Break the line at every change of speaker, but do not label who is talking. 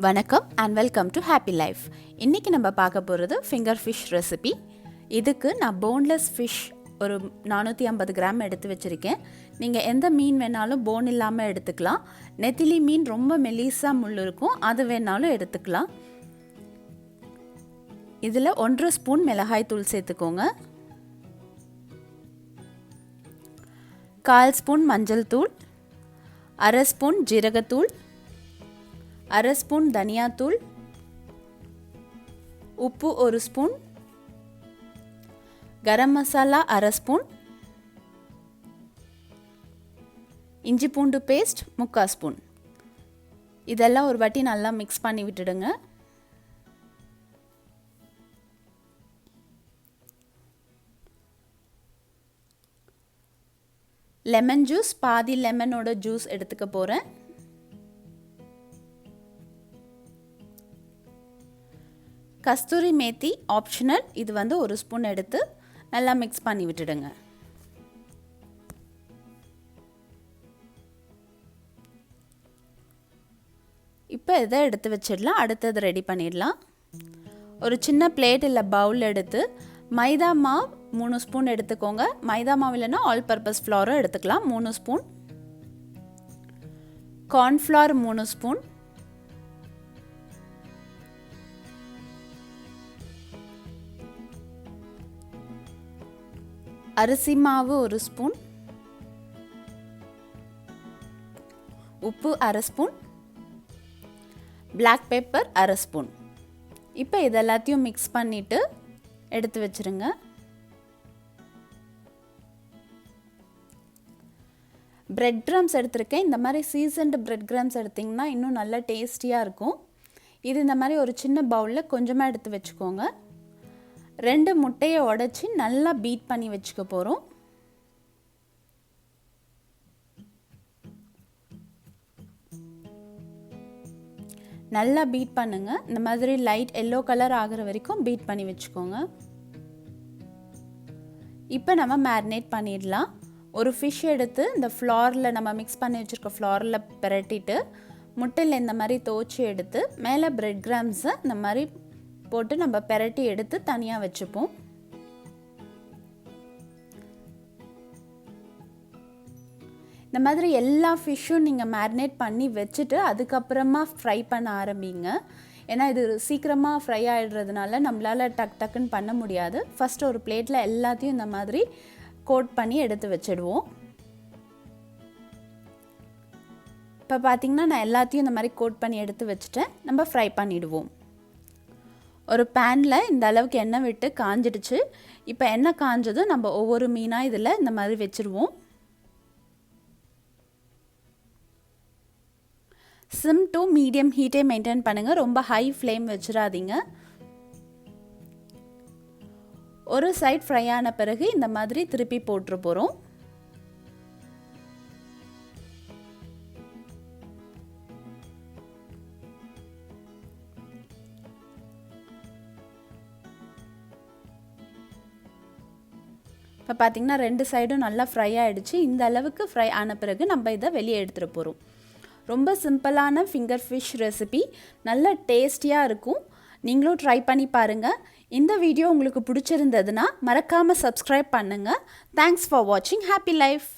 வணக்கம் and welcome to happy life. இன்றைக்கி நம்ம பார்க்க போகிறது ஃபிங்கர் ஃபிஷ் ரெசிபி. இதுக்கு நான் போன்லெஸ் ஃபிஷ் ஒரு 450 கிராம் எடுத்து வச்சுருக்கேன். நீங்கள் எந்த மீன் வேணாலும் போன் இல்லாமல் எடுத்துக்கலாம். நெத்திலி மீன் ரொம்ப மெலிசாக முள் இருக்கும், அது வேணாலும் எடுத்துக்கலாம். இதில் 1 ஸ்பூன் மிளகாய் தூள் சேர்த்துக்கோங்க, 1/4 ஸ்பூன் மஞ்சள் தூள், 1/2 ஸ்பூன் ஜீரகத்தூள், 1/2 ஸ்பூன் தனியாத்தூள், உப்பு 1 ஸ்பூன், கரம் மசாலா 1/2 ஸ்பூன், இஞ்சி பூண்டு பேஸ்ட் 3/4 ஸ்பூன். இதெல்லாம் ஒரு வாட்டி நல்லா மிக்ஸ் பண்ணி விட்டுடுங்க. லெமன் ஜூஸ், பாதி லெமனோட ஜூஸ் எடுத்துக்க போகிறேன். கஸ்தூரி மேத்தி ஆப்ஷனல், இது 1 ஸ்பூன் எடுத்து நல்லா மிக்ஸ் பண்ணி விட்டுடுங்க. இப்போ இதை எடுத்து வச்சிடலாம். அடுத்தது ரெடி பண்ணிடலாம். ஒரு சின்ன பிளேட் இல்லை பவுல் எடுத்து மைதா மாவு 3 ஸ்பூன் எடுத்துக்கோங்க. மைதா மாவு இல்லைன்னா ஆல் பர்பஸ் ஃப்ளாரும் எடுத்துக்கலாம் 3 ஸ்பூன், கார்ன்ஃப்ளவர் 3 ஸ்பூன், அரிசி மாவு 1 ஸ்பூன், உப்பு 1/2 ஸ்பூன், பிளாக் பெப்பர் 1/2 ஸ்பூன். இப்போ இதெல்லாத்தையும் மிக்ஸ் பண்ணிவிட்டு எடுத்து வச்சுருங்க. பிரெட் கிரம்ஸ் எடுத்திருக்கேன். இந்த மாதிரி சீசன்டு பிரெட் கிரம்ஸ் எடுத்திங்கன்னா இன்னும் நல்லா டேஸ்டியாக இருக்கும். இது இந்த மாதிரி ஒரு சின்ன பவுலில் கொஞ்சமாக எடுத்து வச்சுக்கோங்க. 2 முட்டையை உடைச்சி நல்லா பீட் பண்ணி வச்சுக்க போகிறோம். நல்லா பீட் பண்ணுங்க. இந்த மாதிரி லைட் எல்லோ கலர் ஆகிற வரைக்கும் பீட் பண்ணி வச்சுக்கோங்க. இப்போ நம்ம மேரினேட் பண்ணிடலாம். ஒரு ஃபிஷ் எடுத்து இந்த ஃப்ளாரில் நம்ம மிக்ஸ் பண்ணி வச்சுருக்க ஃப்ளாரில் பிரட்டிட்டு முட்டையில் இந்த மாதிரி தோச்சி எடுத்து மேலே பிரெட் கிராம்ஸை இந்த மாதிரி போட்டு நம்ம பிரட்டி எடுத்து தனியாக வச்சுப்போம். இந்த மாதிரி எல்லா ஃபிஷ்ஷும் நீங்கள் மேரினேட் பண்ணி வச்சுட்டு அதுக்கப்புறமா ஃப்ரை பண்ண ஆரம்பிங்க. ஏன்னா இது சீக்கிரமாக ஃப்ரை ஆகிடுறதுனால நம்மளால் டக்குன்னு பண்ண முடியாது. ஃபஸ்ட்டு ஒரு பிளேட்டில் எல்லாத்தையும் இந்த மாதிரி கோட் பண்ணி எடுத்து வச்சிடுவோம். இப்போ பார்த்திங்கன்னா நான் எல்லாத்தையும் இந்த மாதிரி கோட் பண்ணி எடுத்து வச்சுட்டேன். நம்ம ஃப்ரை பண்ணிவிடுவோம். ஒரு பேனில் இந்த அளவுக்கு எண்ணெய் விட்டு காஞ்சிடுச்சு. இப்போ எண்ணெய் காஞ்சதும் நம்ம ஒவ்வொரு மீனாக இதில் இந்த மாதிரி வச்சுருவோம். சிம் டு மீடியம் ஹீட்டே மெயின்டைன் பண்ணுங்கள், ரொம்ப ஹை ஃப்ளேம் வச்சிடாதீங்க. ஒரு சைட் ஃப்ரை ஆன பிறகு இந்த மாதிரி திருப்பி போட்டுற போகிறோம். இப்போ பார்த்திங்கன்னா 2 சைடும் நல்லா ஃப்ரை ஆகிடுச்சு. இந்த அளவுக்கு ஃப்ரை ஆன பிறகு நம்ம இதை வெளியே எடுத்துகிட்டு போகிறோம். ரொம்ப சிம்பிளான ஃபிங்கர் ஃபிஷ் ரெசிபி, நல்ல டேஸ்டியாக இருக்கும். நீங்களும் ட்ரை பண்ணி பாருங்கள். இந்த வீடியோ உங்களுக்கு பிடிச்சிருந்ததுன்னா மறக்காமல் சப்ஸ்கிரைப் பண்ணுங்கள். தேங்க்ஸ் ஃபார் வாட்சிங். Happy life.